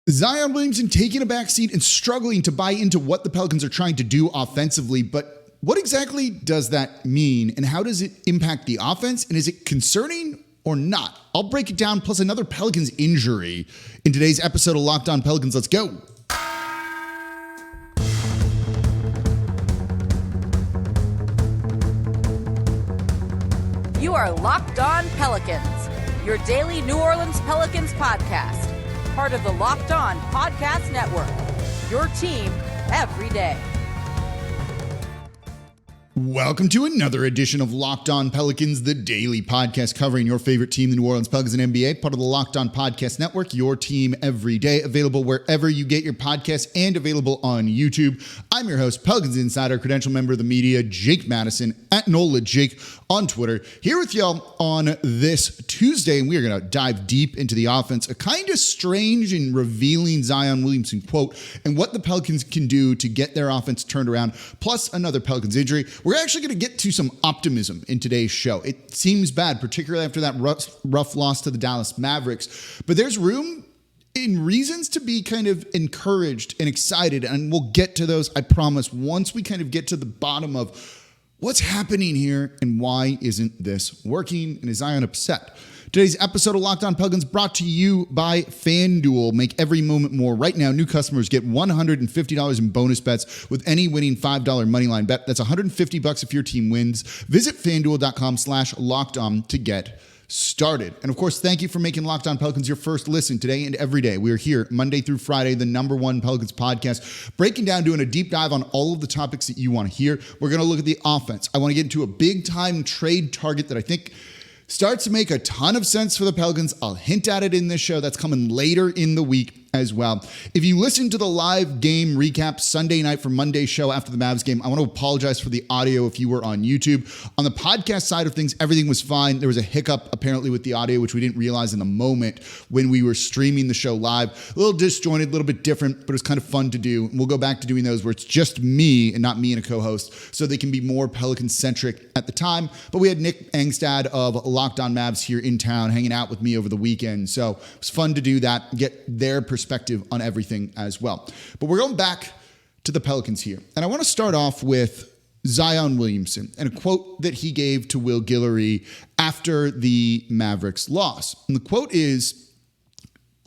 Zion Williamson taking a backseat and struggling to buy into what the Pelicans are trying to do offensively. But what exactly does that mean, and how does it impact the offense? And is it concerning or not? I'll break it down, plus another Pelicans injury in today's episode of Locked On Pelicans. Let's go. You are Locked On Pelicans, your daily New Orleans Pelicans podcast. Part of the Locked On Podcast Network, your team every day. Welcome to another edition of Locked On Pelicans, the daily podcast covering your favorite team, the New Orleans Pelicans and NBA, part of the Locked On Podcast Network, your team every day, available wherever you get your podcasts and available on YouTube. I'm your host, Pelicans Insider, credential member of the media, Jake Madison, at NOLA Jake on Twitter, here with y'all on this Tuesday, and we are going to dive deep into the offense, a kind of strange and revealing Zion Williamson quote, and what the Pelicans can do to get their offense turned around, plus another Pelicans injury. We're actually going to get to some optimism in today's show. It seems bad, particularly after that rough loss to the Dallas Mavericks, but there's room and reasons to be kind of encouraged and excited, and we'll get to those, I promise, once we kind of get to the bottom of what's happening here and why isn't this working, and is Zion upset? Today's episode of Locked On Pelicans brought to you by FanDuel. Make every moment more. Right now, new customers get $150 in bonus bets with any winning $5 moneyline bet. That's $150 if your team wins. Visit FanDuel.com/LockedOn to get started. And of course, thank you for making Locked On Pelicans your first listen today and every day. We are here Monday through Friday, the #1 Pelicans podcast, breaking down, doing a deep dive on all of the topics that you want to hear. We're going to look at the offense. I want to get into a big time trade target that I think starts to make a ton of sense for the Pelicans. I'll hint at it in this show. That's coming later in the week as well. If you listen to the live game recap Sunday night for Monday's show after the Mavs game, I want to apologize for the audio if you were on YouTube. On the podcast side of things, everything was fine. There was a hiccup apparently with the audio, which we didn't realize in the moment when we were streaming the show live. A little disjointed, a little bit different, but it was kind of fun to do. And we'll go back to doing those where it's just me and not me and a co-host, so they can be more Pelican-centric at the time. But we had Nick Angstad of Locked On Mavs here in town hanging out with me over the weekend. So it was fun to do that, get their perspective on everything as well. But we're going back to the Pelicans here. And I want to start off with Zion Williamson and a quote that he gave to Will Guillory after the Mavericks loss. And the quote is,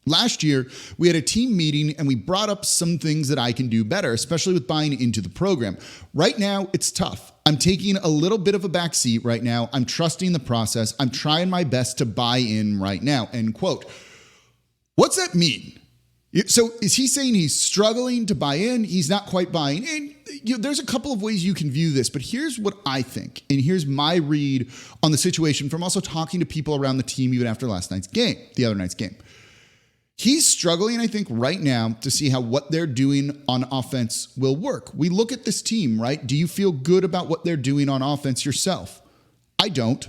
"Last year, we had a team meeting and we brought up some things that I can do better, especially with buying into the program. Right now, it's tough. I'm taking a little bit of a backseat right now. I'm trusting the process. I'm trying my best to buy in right now." End quote. What's that mean? So is he saying he's struggling to buy in? He's not quite buying in? There's a couple of ways you can view this, but here's what I think, and here's my read on the situation from also talking to people around the team even after last night's game, the other night's game. He's struggling, I think, right now to see how what they're doing on offense will work. We look at this team, right? Do you feel good about what they're doing on offense yourself? I don't.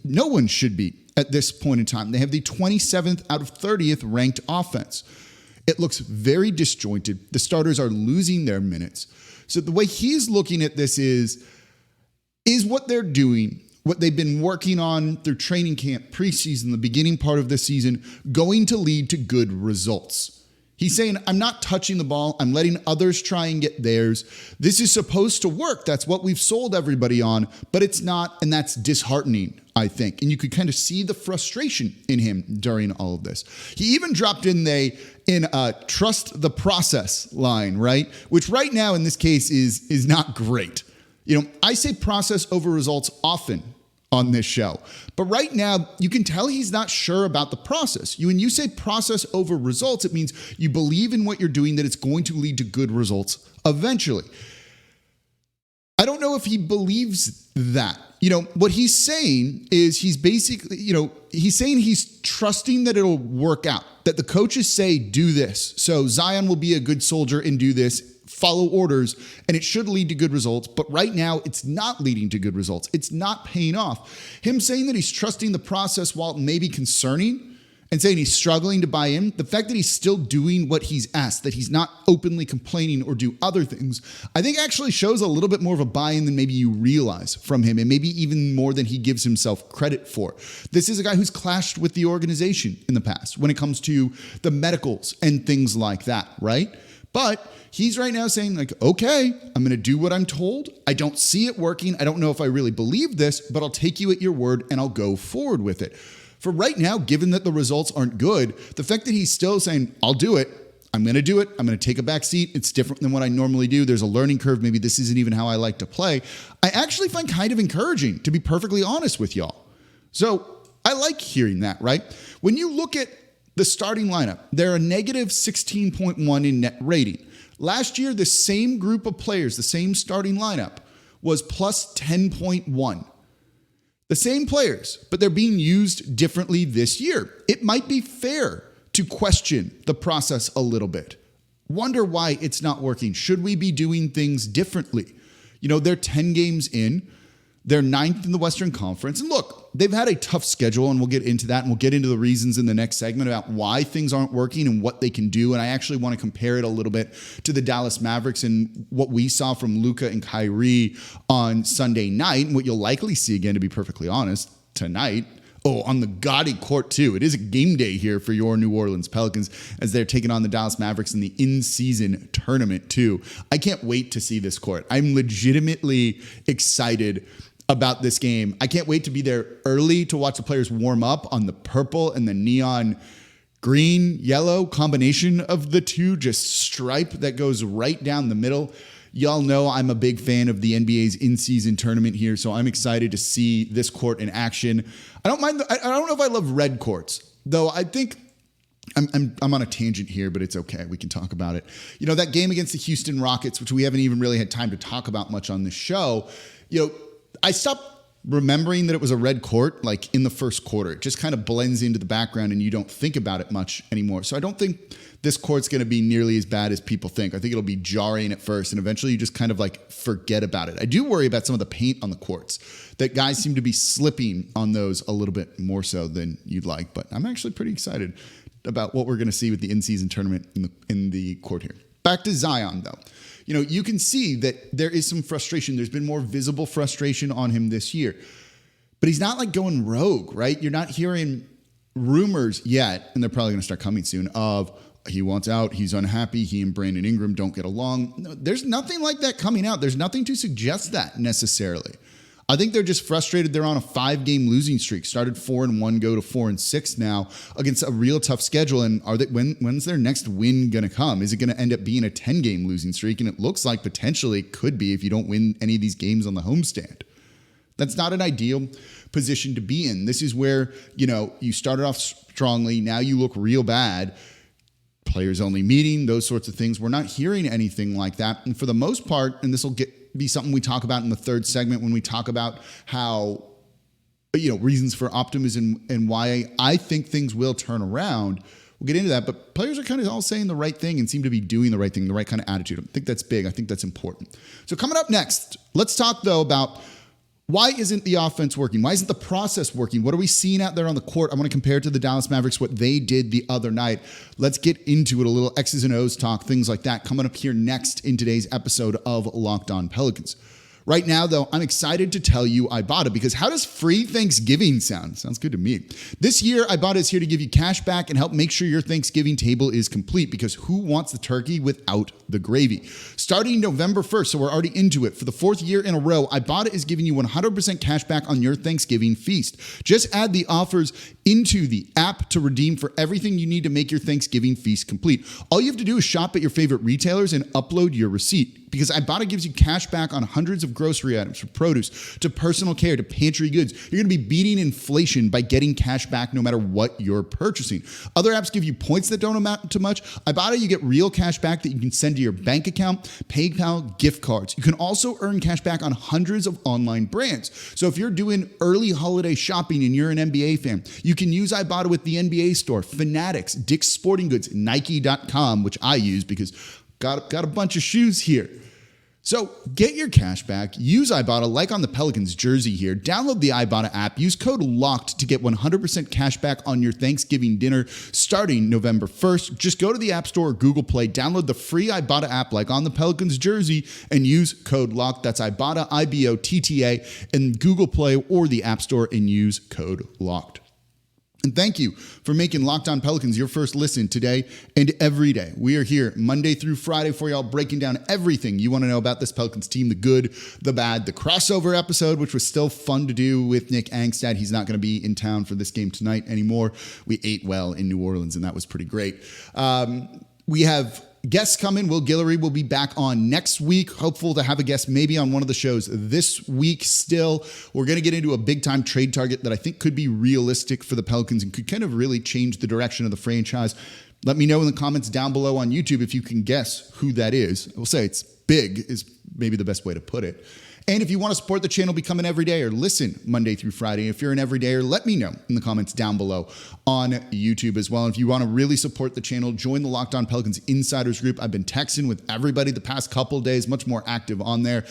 No one should be at this point in time. They have the 27th out of 30th ranked offense. It looks very disjointed. The starters are losing their minutes. So the way he's looking at this is what they're doing, what they've been working on through training camp, preseason, the beginning part of the season, going to lead to good results? He's saying, I'm not touching the ball. I'm letting others try and get theirs. This is supposed to work. That's what we've sold everybody on, but it's not, and that's disheartening, I think. And you could kind of see the frustration in him during all of this. He even dropped in a trust the process line, right? Which right now in this case is not great. I say process over results often on this show. But right now, you can tell he's not sure about the process. When you say process over results, it means you believe in what you're doing, that it's going to lead to good results eventually. I don't know if he believes that. What he's saying is he's basically, he's saying he's trusting that it'll work out, that the coaches say, do this. So Zion will be a good soldier and do this, follow orders, and it should lead to good results. But right now, it's not leading to good results. It's not paying off. Him saying that he's trusting the process, while maybe concerning and saying he's struggling to buy in, the fact that he's still doing what he's asked, that he's not openly complaining or do other things, I think actually shows a little bit more of a buy-in than maybe you realize from him, and maybe even more than he gives himself credit for. This is a guy who's clashed with the organization in the past when it comes to the medicals and things like that, right? But he's right now saying like, okay, I'm going to do what I'm told. I don't see it working. I don't know if I really believe this, but I'll take you at your word and I'll go forward with it. For right now, given that the results aren't good, the fact that he's still saying, I'll do it, I'm going to do it, I'm going to take a back seat, it's different than what I normally do, there's a learning curve, maybe this isn't even how I like to play, I actually find kind of encouraging, to be perfectly honest with y'all. So I like hearing that, right? When you look at the starting lineup, they're a negative 16.1 in net rating. Last year, the same group of players, the same starting lineup, was plus 10.1. The same players, but they're being used differently this year. It might be fair to question the process a little bit. Wonder why it's not working. Should we be doing things differently? You know, they're 10 games in. They're 9th in the Western Conference. And look, they've had a tough schedule, and we'll get into that, and we'll get into the reasons in the next segment about why things aren't working and what they can do. And I actually want to compare it a little bit to the Dallas Mavericks and what we saw from Luka and Kyrie on Sunday night, and what you'll likely see again, to be perfectly honest, tonight. Oh, on the Gotti Court, too. It is a game day here for your New Orleans Pelicans as they're taking on the Dallas Mavericks in the in-season tournament, too. I can't wait to see this court. I'm legitimately excited about this game. I can't wait to be there early to watch the players warm up on the purple and the neon green, yellow combination of the two, just stripe that goes right down the middle. Y'all know I'm a big fan of the NBA's in-season tournament here, so I'm excited to see this court in action. I don't know if I love red courts, though. I think I'm on a tangent here, but it's okay. We can talk about it. You know, that game against the Houston Rockets, which we haven't even really had time to talk about much on this show, you know, I stopped remembering that it was a red court like in the first quarter. It just kind of blends into the background and you don't think about it much anymore. So I don't think this court's going to be nearly as bad as people think. I think it'll be jarring at first and eventually you just kind of like forget about it. I do worry about some of the paint on the courts, that guys seem to be slipping on those a little bit more so than you'd like. But I'm actually pretty excited about what we're going to see with the in-season tournament in the court here. Back to Zion, though. You know, you can see that there is some frustration. There's been more visible frustration on him this year. But he's not like going rogue, right? You're not hearing rumors yet, and they're probably going to start coming soon, of he wants out, he's unhappy, he and Brandon Ingram don't get along. No, there's nothing like that coming out. There's nothing to suggest that necessarily. I think they're just frustrated. They're on a 5-game losing streak. Started 4-1, go to 4-6 now against a real tough schedule. And are they? When's their next win going to come? Is it going to end up being a 10-game losing streak? And it looks like potentially it could be if you don't win any of these games on the homestand. That's not an ideal position to be in. This is where, you know, you started off strongly. Now you look real bad. Players only meeting, those sorts of things. We're not hearing anything like that. And for the most part, and this will be something we talk about in the third segment when we talk about how, you know, reasons for optimism and why I think things will turn around. We'll get into that, but players are kind of all saying the right thing and seem to be doing the right thing, the right kind of attitude. I think that's big. I think that's important. So coming up next, let's talk though about why isn't the offense working? Why isn't the process working? What are we seeing out there on the court? I want to compare it to the Dallas Mavericks, what they did the other night. Let's get into it, a little X's and O's talk, things like that, coming up here next in today's episode of Locked On Pelicans. Right now, though, I'm excited to tell you Ibotta, because how does free Thanksgiving sound? Sounds good to me. This year, Ibotta is here to give you cash back and help make sure your Thanksgiving table is complete, because who wants the turkey without the gravy? Starting November 1st, so we're already into it, for the 4th year in a row, Ibotta is giving you 100% cash back on your Thanksgiving feast. Just add the offers into the app to redeem for everything you need to make your Thanksgiving feast complete. All you have to do is shop at your favorite retailers and upload your receipt, because Ibotta gives you cash back on hundreds of grocery items, from produce to personal care to pantry goods. You're going to be beating inflation by getting cash back no matter what you're purchasing. Other apps give you points that don't amount to much. Ibotta, you get real cash back that you can send to your bank account, PayPal, gift cards. You can also earn cash back on hundreds of online brands. So if you're doing early holiday shopping and you're an NBA fan, you can use Ibotta with the NBA Store, Fanatics, Dick's Sporting Goods, Nike.com, which I use because got a bunch of shoes here. So get your cash back, use Ibotta like on the Pelicans jersey here, download the Ibotta app, use code LOCKED to get 100% cash back on your Thanksgiving dinner starting November 1st. Just go to the App Store or Google Play, download the free Ibotta app like on the Pelicans jersey, and use code LOCKED. That's Ibotta, IBOTTA, in Google Play or the App Store, and use code LOCKED. And thank you for making Locked On Pelicans your first listen today and every day. We are here Monday through Friday for y'all, breaking down everything you want to know about this Pelicans team, the good, the bad, the crossover episode, which was still fun to do with Nick Angstad. He's not going to be in town for this game tonight anymore. We ate well in New Orleans, and that was pretty great. We have guests coming. Will Guillory will be back on next week. Hopeful to have a guest maybe on one of the shows this week still. We're going to get into a big-time trade target that I think could be realistic for the Pelicans and could kind of really change the direction of the franchise. Let me know in the comments down below on YouTube if you can guess who that is. I will say it's big is maybe the best way to put it. And if you want to support the channel, become an everydayer. Listen Monday through Friday. If you're an everydayer, let me know in the comments down below on YouTube as well. And if you want to really support the channel, join the Locked On Pelicans Insiders group. I've been texting with everybody the past couple days, much more active on there.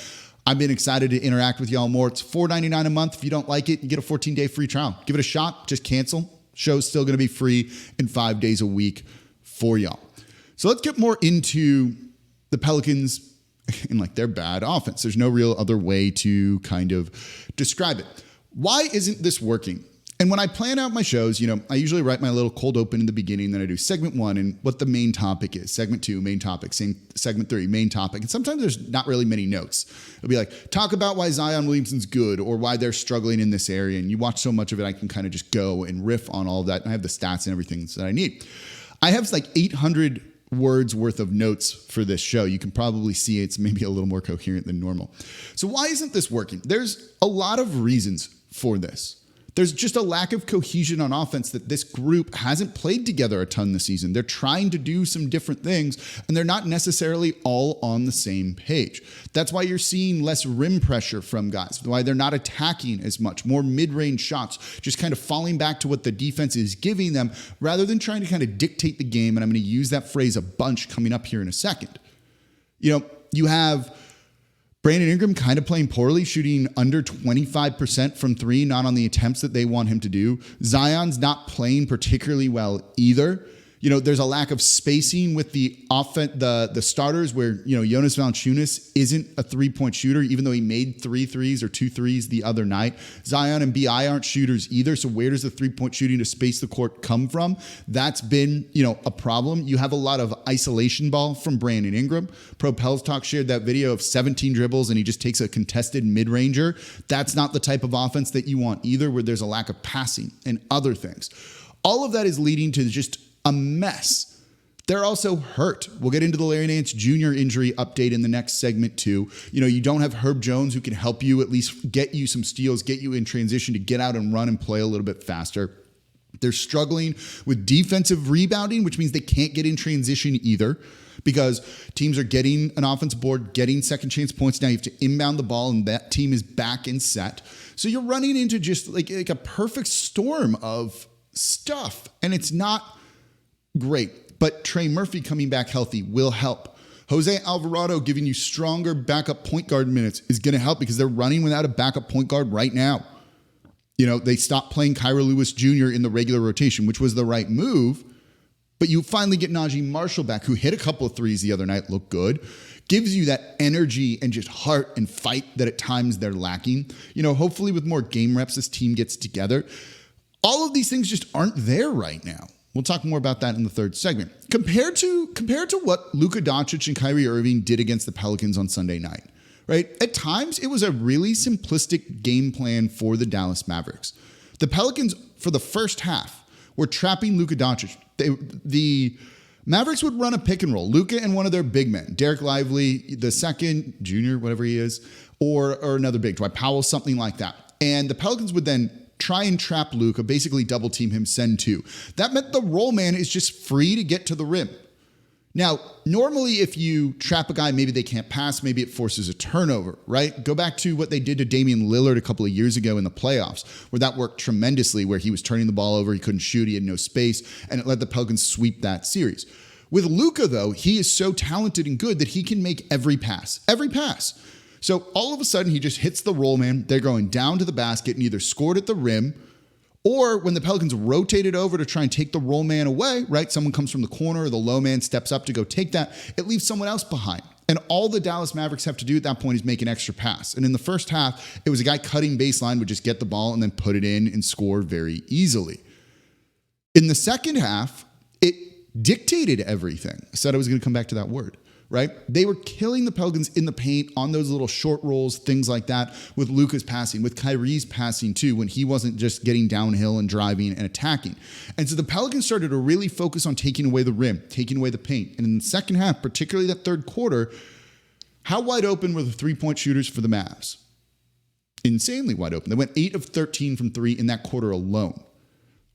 I've been excited to interact with y'all more. It's $4.99 a month. If you don't like it, you get a 14-day free trial. Give it a shot. Just cancel. Show's still going to be free in 5 days a week for y'all. So let's get more into the Pelicans and like their bad offense. There's no real other way to kind of describe it. Why isn't this working? And when I plan out my shows, I usually write my little cold open in the beginning, then I do segment 1 and what the main topic is. Segment 2, main topic. Segment 3, main topic. And sometimes there's not really many notes. It'll be like, talk about why Zion Williamson's good or why they're struggling in this area. And you watch so much of it, I can kind of just go and riff on all of that. And I have the stats and everything that I need. I have like 800 words worth of notes for this show. You can probably see it's maybe a little more coherent than normal. So why isn't this working? There's a lot of reasons for this. There's just a lack of cohesion on offense that this group hasn't played together a ton this season. They're trying to do some different things, and they're not necessarily all on the same page. That's why you're seeing less rim pressure from guys, why they're not attacking as much, more mid-range shots, just kind of falling back to what the defense is giving them rather than trying to kind of dictate the game. And I'm going to use that phrase a bunch coming up here in a second. You have Brandon Ingram kind of playing poorly, shooting under 25% from three, not on the attempts that they want him to do. Zion's not playing particularly well either. There's a lack of spacing with the offense, the starters where, Jonas Valanciunas isn't a three-point shooter, even though he made 3 threes or 2 threes the other night. Zion and BI aren't shooters either. So where does the three-point shooting to space the court come from? That's been, a problem. You have a lot of isolation ball from Brandon Ingram. Pro Pels Talk shared that video of 17 dribbles and he just takes a contested mid-ranger. That's not the type of offense that you want either, where there's a lack of passing and other things. All of that is leading to just a mess. They're also hurt. We'll get into the Larry Nance Jr. injury update in the next segment too. You don't have Herb Jones who can help you at least get you some steals, get you in transition to get out and run and play a little bit faster. They're struggling with defensive rebounding, which means they can't get in transition either because teams are getting an offensive board, getting second chance points. Now you have to inbound the ball and that team is back and set. So you're running into just like a perfect storm of stuff, and it's not great, but Trey Murphy coming back healthy will help. Jose Alvarado giving you stronger backup point guard minutes is going to help because they're running without a backup point guard right now. They stopped playing Kyra Lewis Jr. in the regular rotation, which was the right move, but you finally get Najee Marshall back, who hit a couple of threes the other night, looked good, gives you that energy and just heart and fight that at times they're lacking. Hopefully with more game reps, this team gets together. All of these things just aren't there right now. We'll talk more about that in the third segment. Compared to what Luka Doncic and Kyrie Irving did against the Pelicans on Sunday night, right? At times, it was a really simplistic game plan for the Dallas Mavericks. The Pelicans, for the first half, were trapping Luka Doncic. The Mavericks would run a pick and roll. Luka and one of their big men, Derek Lively, the second, Junior, whatever he is, or another big, Dwight Powell, something like that. And the Pelicans would then try and trap Luka, basically double team him, send 2. That meant the roll man is just free to get to the rim. Now, normally if you trap a guy, maybe they can't pass, maybe it forces a turnover, right? Go back to what they did to Damian Lillard a couple of years ago in the playoffs, where that worked tremendously, where he was turning the ball over, he couldn't shoot, he had no space, and it let the Pelicans sweep that series. With Luka, though, he is so talented and good that he can make every pass. Every pass. So all of a sudden, he just hits the roll man. They're going down to the basket and either scored at the rim, or when the Pelicans rotated over to try and take the roll man away, right? Someone comes from the corner, or the low man steps up to go take that. It leaves someone else behind. And all the Dallas Mavericks have to do at that point is make an extra pass. And in the first half, it was a guy cutting baseline would just get the ball and then put it in and score very easily. In the second half, it dictated everything. I said I was going to come back to that word, right? They were killing the Pelicans in the paint on those little short rolls, things like that, with Luka's passing, with Kyrie's passing too, when he wasn't just getting downhill and driving and attacking. And so the Pelicans started to really focus on taking away the rim, taking away the paint. And in the second half, particularly that third quarter, how wide open were the three-point shooters for the Mavs? Insanely wide open. They went 8 of 13 from three in that quarter alone.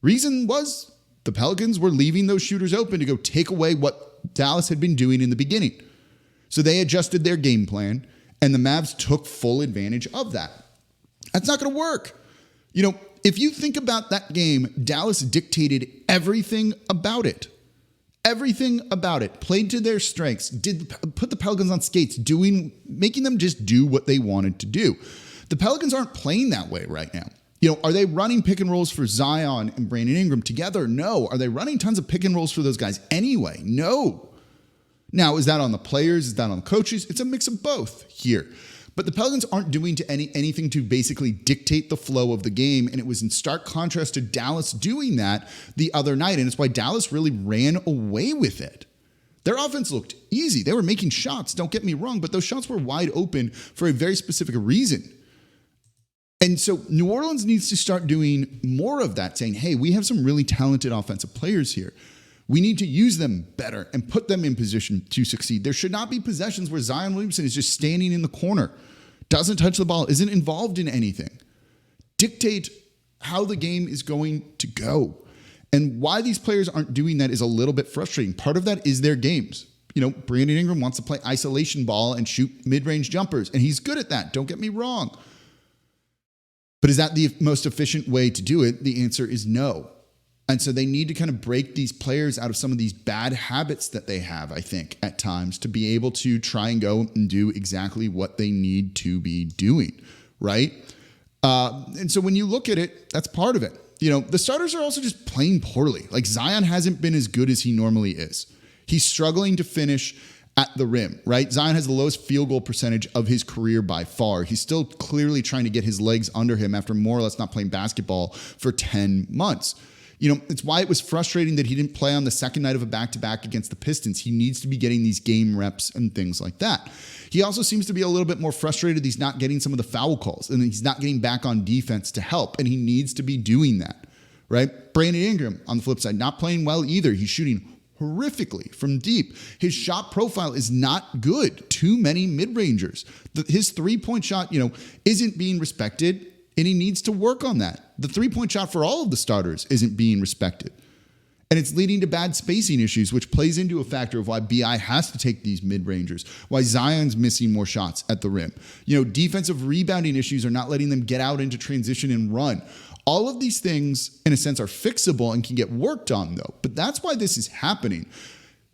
Reason was the Pelicans were leaving those shooters open to go take away what Dallas had been doing in the beginning. So they adjusted their game plan, and the Mavs took full advantage of that. That's not going to work. You know, if you think about that game, Dallas dictated everything about it. Everything about it. Played to their strengths. Put the Pelicans on skates, making them just do what they wanted to do. The Pelicans aren't playing that way right now. You know, are they running pick and rolls for Zion and Brandon Ingram together? No. Are they running tons of pick and rolls for those guys anyway? No. Now, is that on the players? Is that on the coaches? It's a mix of both here. But the Pelicans aren't doing anything to basically dictate the flow of the game, and it was in stark contrast to Dallas doing that the other night, and it's why Dallas really ran away with it. Their offense looked easy. They were making shots, don't get me wrong, but those shots were wide open for a very specific reason. And so New Orleans needs to start doing more of that, saying, hey, we have some really talented offensive players here. We need to use them better and put them in position to succeed. There should not be possessions where Zion Williamson is just standing in the corner, doesn't touch the ball, isn't involved in anything. Dictate how the game is going to go. And why these players aren't doing that is a little bit frustrating. Part of that is their games. You know, Brandon Ingram wants to play isolation ball and shoot mid-range jumpers, and he's good at that. Don't get me wrong. But is that the most efficient way to do it? The answer is no. And so they need to kind of break these players out of some of these bad habits that they have, I think, at times, to be able to try and go and do exactly what they need to be doing, right? And so when you look at it, that's part of it. You know, the starters are also just playing poorly. Like Zion hasn't been as good as he normally is. He's struggling to finish at the rim, right? Zion has the lowest field goal percentage of his career by far. He's still clearly trying to get his legs under him after more or less not playing basketball for 10 months. You know, it's why it was frustrating that he didn't play on the second night of a back-to-back against the Pistons. He needs to be getting these game reps and things like that. He also seems to be a little bit more frustrated he's not getting some of the foul calls and he's not getting back on defense to help, and he needs to be doing that, right? Brandon Ingram, on the flip side, not playing well either. He's shooting horrifically from deep. His shot profile is not good. Too many mid-rangers. His three-point shot, isn't being respected, and he needs to work on that. The three-point shot for all of the starters isn't being respected. And it's leading to bad spacing issues, which plays into a factor of why BI has to take these mid-rangers, why Zion's missing more shots at the rim. Defensive rebounding issues are not letting them get out into transition and run. All of these things, in a sense, are fixable and can get worked on, though. But that's why this is happening.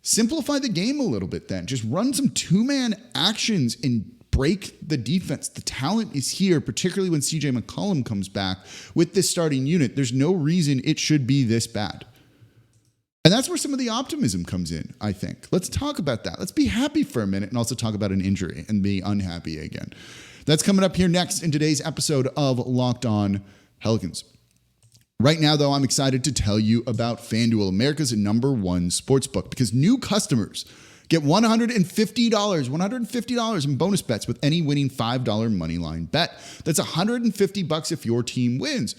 Simplify the game a little bit then. Just run some two-man actions and break the defense. The talent is here, particularly when CJ McCollum comes back with this starting unit. There's no reason it should be this bad. And that's where some of the optimism comes in, I think. Let's talk about that. Let's be happy for a minute and also talk about an injury and be unhappy again. That's coming up here next in today's episode of Locked On Pelicans. Right now, though, I'm excited to tell you about FanDuel, America's #1 sportsbook, because new customers get $150 in bonus bets with any winning $5 moneyline bet. That's $150 if your team wins.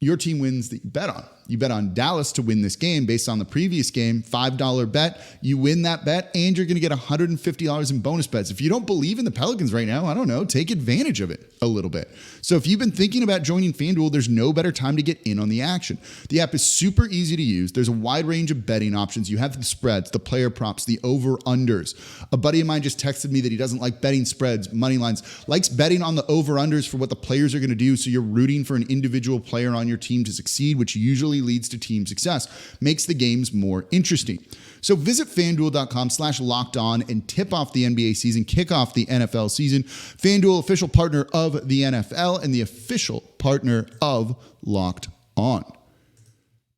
Your team wins that you bet on. You bet on Dallas to win this game based on the previous game, $5 bet. You win that bet, and you're going to get $150 in bonus bets. If you don't believe in the Pelicans right now, I don't know, take advantage of it a little bit. So if you've been thinking about joining FanDuel, there's no better time to get in on the action. The app is super easy to use. There's a wide range of betting options. You have the spreads, the player props, the over-unders. A buddy of mine just texted me that he doesn't like betting spreads, money lines, likes betting on the over-unders for what the players are going to do. So you're rooting for an individual player on your team to succeed, which usually generally leads to team success, makes the games more interesting. So visit FanDuel.com/lockedon and tip off the NBA season, kick off the NFL season. FanDuel, official partner of the NFL and the official partner of Locked On.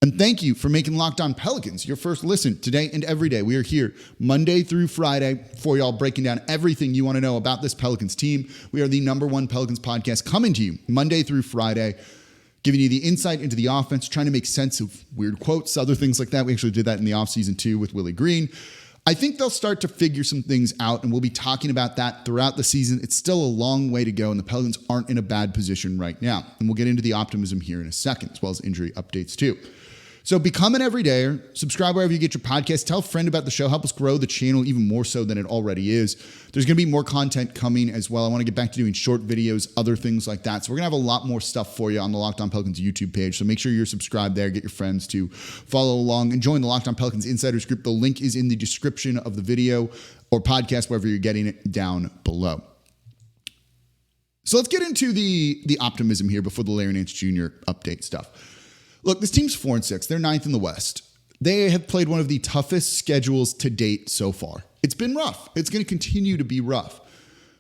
And thank you for making Locked On Pelicans your first listen today and every day. We are here Monday through Friday for y'all, breaking down everything you want to know about this Pelicans team. We are the #1 Pelicans podcast coming to you Monday through Friday, giving you the insight into the offense, trying to make sense of weird quotes, other things like that. We actually did that in the offseason too with Willie Green. I think they'll start to figure some things out, and we'll be talking about that throughout the season. It's still a long way to go, and the Pelicans aren't in a bad position right now. And we'll get into the optimism here in a second, as well as injury updates too. So become an everydayer, subscribe wherever you get your podcast, tell a friend about the show, help us grow the channel even more so than it already is. There's going to be more content coming as well. I want to get back to doing short videos, other things like that. So we're going to have a lot more stuff for you on the Locked On Pelicans YouTube page. So make sure you're subscribed there, get your friends to follow along and join the Locked On Pelicans Insiders group. The link is in the description of the video or podcast, wherever you're getting it, down below. So let's get into the optimism here before the Larry Nance Jr. update stuff. Look, this team's 4-6. They're 9th in the West. They have played one of the toughest schedules to date so far. It's been rough. It's going to continue to be rough.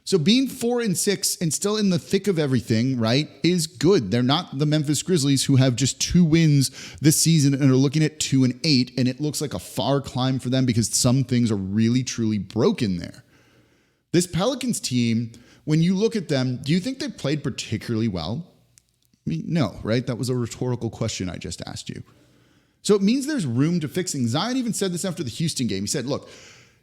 So being 4-6 and still in the thick of everything, right, is good. They're not the Memphis Grizzlies, who have just 2 wins this season and are looking at 2-8, and it looks like a far climb for them because some things are really, truly broken there. This Pelicans team, when you look at them, do you think they played particularly well? I mean, no, right? That was a rhetorical question I just asked you. So it means there's room to fixing. Zion even said this after the Houston game. He said, look,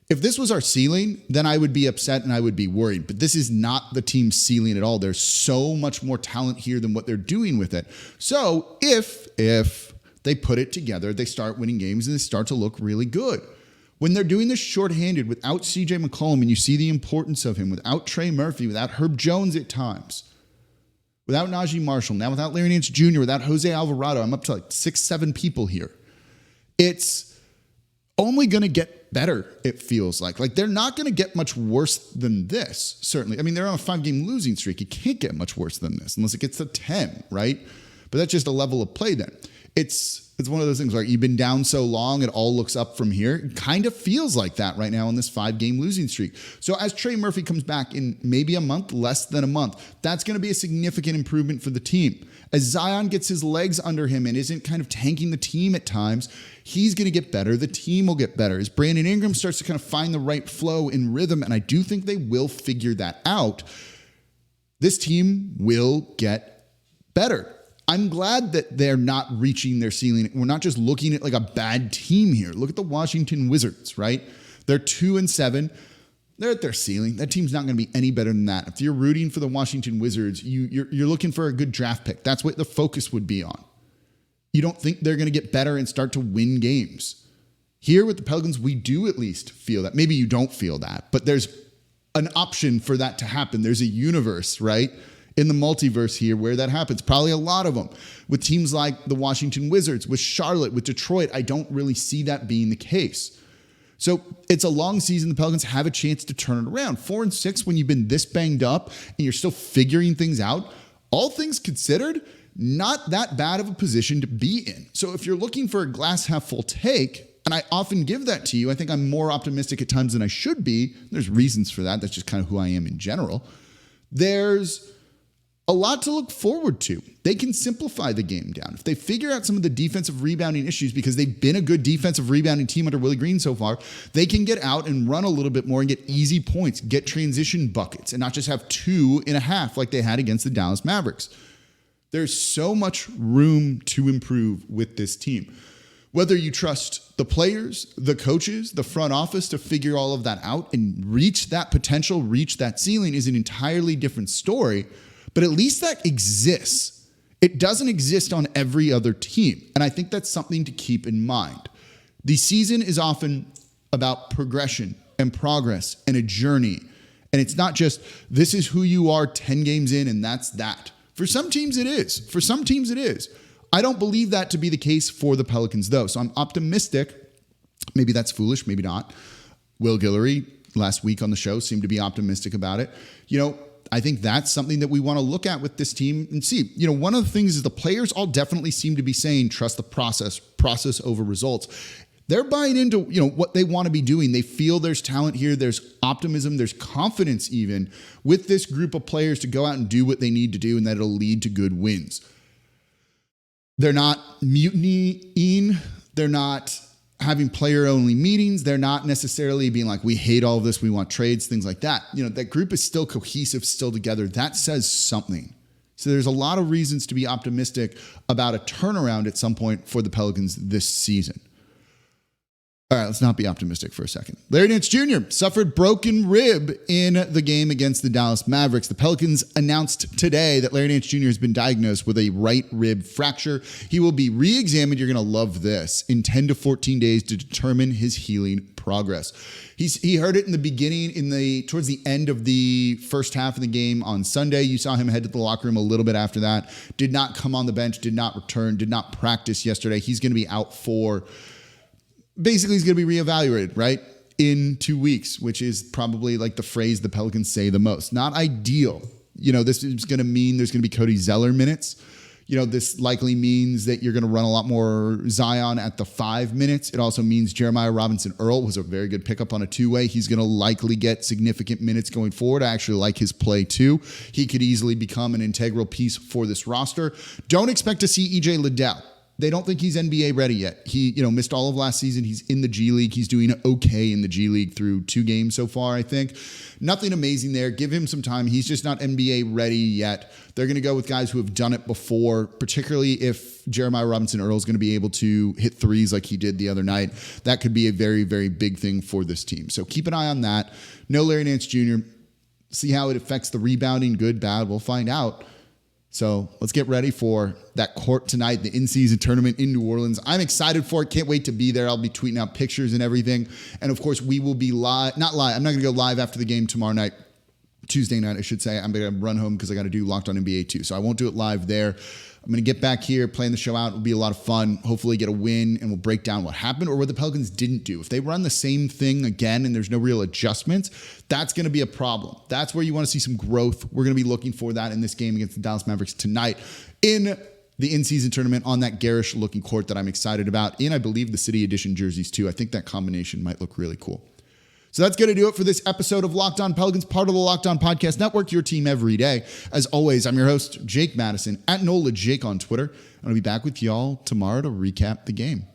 if this was our ceiling, then I would be upset and I would be worried. But this is not the team's ceiling at all. There's so much more talent here than what they're doing with it. So if they put it together, they start winning games and they start to look really good. When they're doing this shorthanded without CJ McCollum, and you see the importance of him, without Trey Murphy, without Herb Jones at times, without Najee Marshall, now without Larry Nance Jr., without Jose Alvarado, I'm up to like 6-7 people here. It's only going to get better, it feels like. Like, they're not going to get much worse than this, certainly. I mean, they're on a 5-game losing streak. It can't get much worse than this unless it gets to 10, right? But that's just a level of play then. It's one of those things where you've been down so long, it all looks up from here. It kind of feels like that right now on this 5-game losing streak. So as Trey Murphy comes back in maybe a month, less than a month, that's going to be a significant improvement for the team. As Zion gets his legs under him and isn't kind of tanking the team at times, he's going to get better. The team will get better. As Brandon Ingram starts to kind of find the right flow and rhythm, and I do think they will figure that out, this team will get better. I'm glad that they're not reaching their ceiling. We're not just looking at like a bad team here. Look at the Washington Wizards, right? They're 2-7. They're at their ceiling. That team's not going to be any better than that. If you're rooting for the Washington Wizards, you're looking for a good draft pick. That's what the focus would be on. You don't think they're going to get better and start to win games. Here with the Pelicans, we do at least feel that. Maybe you don't feel that, but there's an option for that to happen. There's a universe, right, in the multiverse here where that happens. Probably a lot of them. With teams like the Washington Wizards, with Charlotte, with Detroit, I don't really see that being the case. So it's a long season. The Pelicans have a chance to turn it around. 4-6 when you've been this banged up and you're still figuring things out, all things considered, not that bad of a position to be in. So if you're looking for a glass half full take, and I often give that to you, I think I'm more optimistic at times than I should be. There's reasons for that. That's just kind of who I am in general. There's a lot to look forward to. They can simplify the game down. If they figure out some of the defensive rebounding issues, because they've been a good defensive rebounding team under Willie Green so far, they can get out and run a little bit more and get easy points, get transition buckets, and not just have 2.5 like they had against the Dallas Mavericks. There's so much room to improve with this team. Whether you trust the players, the coaches, the front office to figure all of that out and reach that potential, reach that ceiling is an entirely different story. But at least that exists. It doesn't exist on every other team. And I think that's something to keep in mind. The season is often about progression and progress and a journey. And it's not just, this is who you are 10 games in and that's that. For some teams it is. For some teams it is. I don't believe that to be the case for the Pelicans, though. So I'm optimistic. Maybe that's foolish, maybe not. Will Guillory last week on the show seemed to be optimistic about it. You know, I think that's something that we want to look at with this team and see. One of the things is the players all definitely seem to be saying, trust the process over results. They're buying into, what they want to be doing. They feel there's talent here. There's optimism. There's confidence even with this group of players to go out and do what they need to do, and that it'll lead to good wins. They're not mutinying. They're not having player-only meetings. They're not necessarily being like, we hate all of this, we want trades, things like that. That group is still cohesive, still together. That says something. So there's a lot of reasons to be optimistic about a turnaround at some point for the Pelicans this season. All right, let's not be optimistic for a second. Larry Nance Jr. suffered broken rib in the game against the Dallas Mavericks. The Pelicans announced today that Larry Nance Jr. has been diagnosed with a right rib fracture. He will be re-examined, you're going to love this, in 10 to 14 days to determine his healing progress. He heard it in the beginning, towards the end of the first half of the game on Sunday. You saw him head to the locker room a little bit after that. Did not come on the bench, did not return, did not practice yesterday. He's going to be out for... Basically, he's going to be reevaluated, right? In 2 weeks, which is probably like the phrase the Pelicans say the most. Not ideal. This is going to mean there's going to be Cody Zeller minutes. This likely means that you're going to run a lot more Zion at the 5 minutes. It also means Jeremiah Robinson Earl was a very good pickup on a two-way. He's going to likely get significant minutes going forward. I actually like his play too. He could easily become an integral piece for this roster. Don't expect to see EJ Liddell. They don't think he's NBA ready yet. He, missed all of last season. He's in the G League. He's doing okay in the G League through 2 games so far, I think. Nothing amazing there. Give him some time. He's just not NBA ready yet. They're going to go with guys who have done it before, particularly if Jeremiah Robinson Earl is going to be able to hit threes like he did the other night. That could be a very, very big thing for this team. So keep an eye on that. No Larry Nance Jr. See how it affects the rebounding. Good, bad. We'll find out. So let's get ready for that court tonight, the in-season tournament in New Orleans. I'm excited for it. Can't wait to be there. I'll be tweeting out pictures and everything. And of course, we will be live, not live. I'm not going to go live after the game tomorrow night. Tuesday night, I should say. I'm going to run home because I got to do Locked On NBA too. So I won't do it live there. I'm going to get back here, plan the show out. It'll be a lot of fun. Hopefully get a win, and we'll break down what happened or what the Pelicans didn't do. If they run the same thing again and there's no real adjustments, that's going to be a problem. That's where you want to see some growth. We're going to be looking for that in this game against the Dallas Mavericks tonight in the in-season tournament on that garish-looking court that I'm excited about. And I believe the City Edition jerseys too. I think that combination might look really cool. So that's going to do it for this episode of Locked On Pelicans, part of the Locked On Podcast Network, your team every day. As always, I'm your host, Jake Madison, at NOLA Jake on Twitter. I'm going to be back with y'all tomorrow to recap the game.